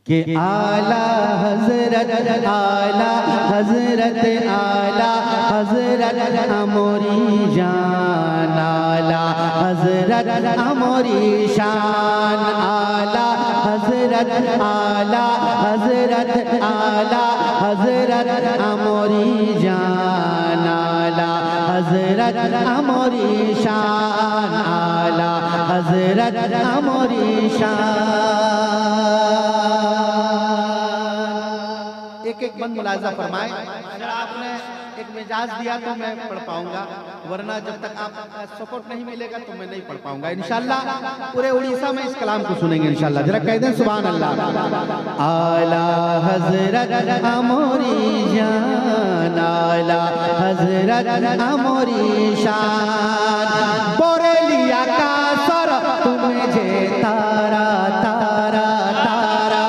कि आला हजरत आला हजरत आला हजरत अमोरी जान आला हजरत अमोरी शान आला हजरत आला हजरत आला हजरत अमोरी जान आला हजरत अमोरी शान आला हजरत अमोरी शान। एक बंद मुलाजा फरमाए। अगर आपने एक मिजाज दिया तो मैं पढ़ पाऊंगा, वरना जब तक आपका सपोर्ट नहीं मिलेगा तो मैं नहीं पढ़ पाऊंगा। इंशाल्लाह पूरे उड़ीसा में इस कलाम को सुनेंगे इंशाल्लाह। जरा कह दें सुभान अल्लाह। आला हजरत अमोरी जान आला हजरत अमोरी शान बोरेलिया का सर तुम्हें जे तारा तारा तारा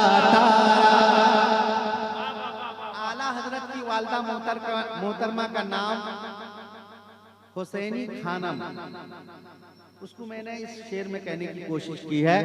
मोहतरमा का नाम हुसैनी खानम। उसको मैंने इस शेर में कहने की कोशिश की है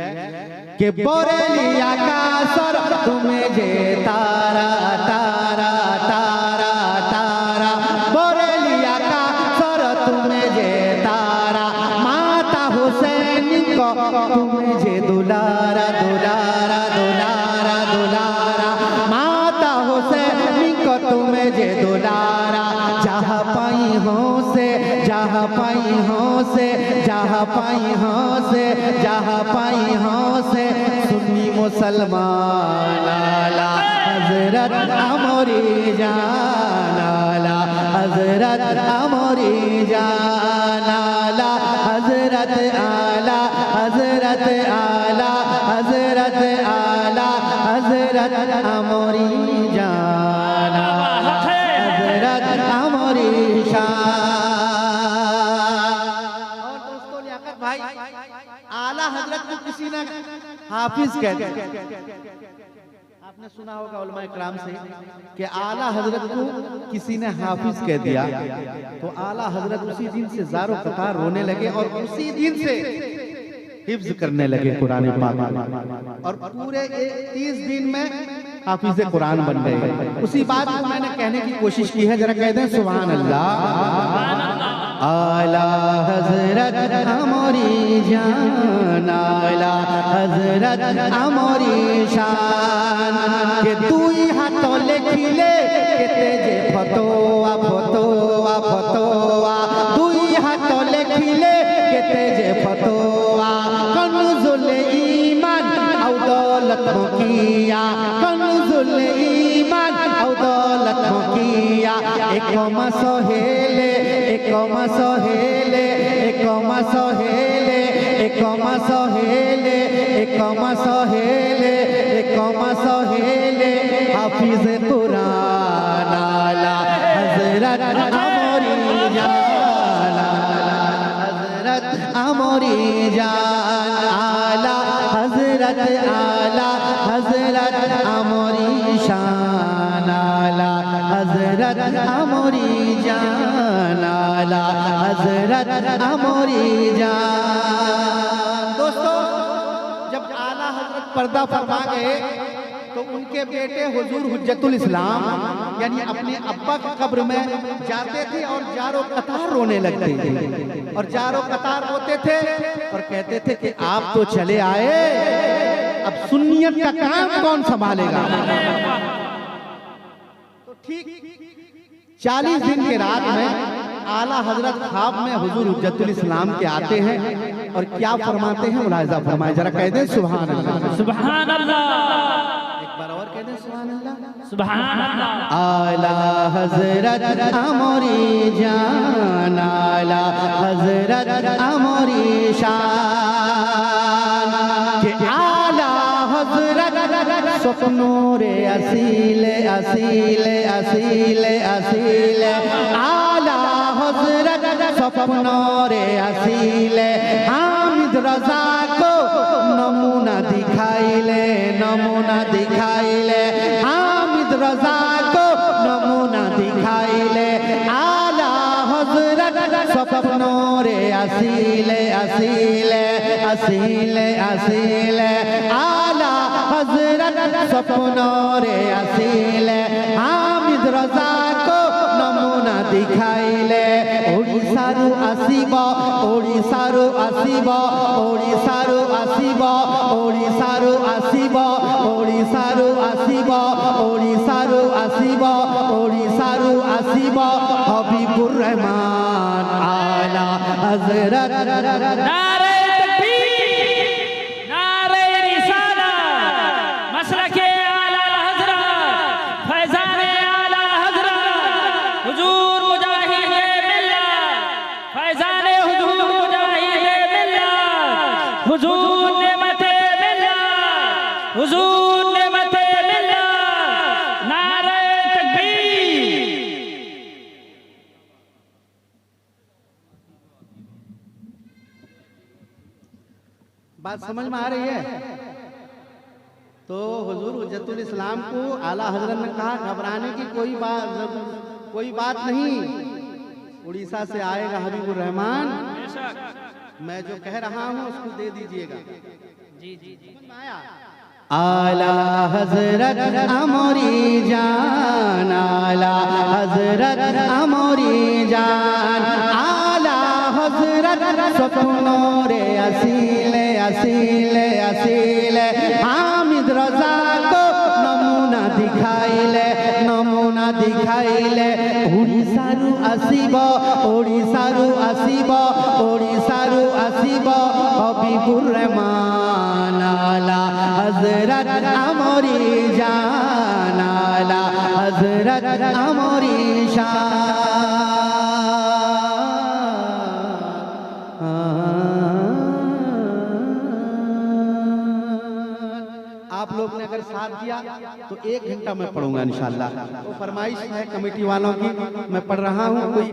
कि बोरेलिया का सर तुम्हें जे तारा तारा तारा तारा बोरेलिया का सर तुम्हें जे तारा माता हुसैनी को तुम्हें जे दुलारा दुलारा दुलारा दुलारा माता हुसैनी को तुम्हें जे दुलारा जहाँ पाई हो से जहाँ पाई हो से जहाँ पाई हो से जहाँ पाई हो से सुन्नी मुसलमान आला हजरत अमोरी जान आला हजरत अमोरी जान आला हजरत आला हजरत आला हजरत आला हजरत अमोरी जान हजरत अमोरी शान। और दोस्तों लियाकत भाई, आला हजरत को किसी ने हाफिज कहते हैं। आपने सुना होगा उलमा इकराम से कि आला हजरत को किसी ने हाफिज कह दिया तो आला हजरत उसी दिन से ज़ारो कतार रोने लगे और उसी दिन से हिफ्ज करने लगे कुरान पाक और पूरे 30 दिन में हाफिज कुरान बन गए। उसी बात को मैंने कहने की कोशिश की है। जरा कह दें सुभान अल्लाह। आला हजरत अमोरी जान आला हजरत अमोरी शान के दुई हाथों लिखिले के तेजे फतोआ फतोआ फतोआ दुई हाथों लिखिले के तेजे फतोआ कन्जुल ईमान औ दौलत किया कन्जुल ईमान औ दौलत किया एक मसहेले एक मसहेले एक मसहेले एक मसहेले एक मसहेले एक मसहेले हाफिज कुरान आला हजरत अमोरी जान हजरत अमोरी जान आला हजरत आला हजरत अमोरी शान आला हजरत अमोरी जान आला हजरत अमोरी जान। दोस्तों जब आला हजरत पर्दा फरमा गए तो उनके बेटे हुजूर हुज्जतुल इस्लाम यानी अपने अब्बा की कब्र में जाते थे और जारो कतार रोने लगते थे और जारो कतार रोते थे और कहते थे कि आप तो चले आए, अब सुन्नियत का काम कौन संभालेगा। तो ठीक 40 दिन के रात में आला हजरत ख्वाब में हुजूर हुज्जतुल इस्लाम के आते हैं और क्या फरमाते हैं मुलाहिजा फरमाए। जरा कह दें सुभान अल्लाह सुभान अल्लाह। एक बार और कह दें सुभान अल्लाह सुभान अल्लाह। आला हजरत अमोरी जान आला हजरत अमोरी शान के आला हजरत सपनोरे असीले असीले असीले असीले आला हजरत सपनोरे असीले हामिद रजा को नमूना दिखाइले नमूना दिखाइले हामिद रजा को नमूना दिखाइले आला हजरत सपनोरे असीले असीले असीले असीले आला हजरत सपनों रे असीले हामिद रजा को नमूना दिखाइले ओडिशारू आसीब ओडिशारू आसीब ओडिशारू आसीब ओडिशारू आसीब ओडिशारू आसीब ओडिशारू आसीब ओडिशारू आसीब हबीबुर रहमान आला हजरत नारे तकबीर, नारे रिसालत, मसलके आला हजरत, फैजाने आला हजरत, हुजूर मुजाहिदे मिल्लत, फैजाने हुजूर मुजाहिदे मिल्लत, हुजूर नेमते मिल्लत, हुजूर नेमते मिल्लत, नारे तकबीर। बात समझ में आ रही है? तो हुजूर हुज्जतुल इस्लाम को आला हजरत ने कहा घबराने की कोई बात नहीं, उड़ीसा से आएगा हबीबुर रहमान, मैं जो कह रहा हूँ उसको दे दीजिएगा। जी जी जी आला हजरत अमरी जान आला हजरत अमरी जान आला हजरत सपनों रे असीले असीले असीले हामिद रजा को नमूना दिखाइले ओडिशारू आसीब ओडिशारू आसीब ओडिशारू आसीब हबीबुर रहमान आला हजरत अमरी जान आला हजरत अमरी शान। आप लोग ने अगर साथ दिया तो 1 घंटा मैं पढ़ूंगा इंशाल्लाह। तो फरमाइश है कमेटी वालों की, मैं पढ़ रहा हूँ। कोई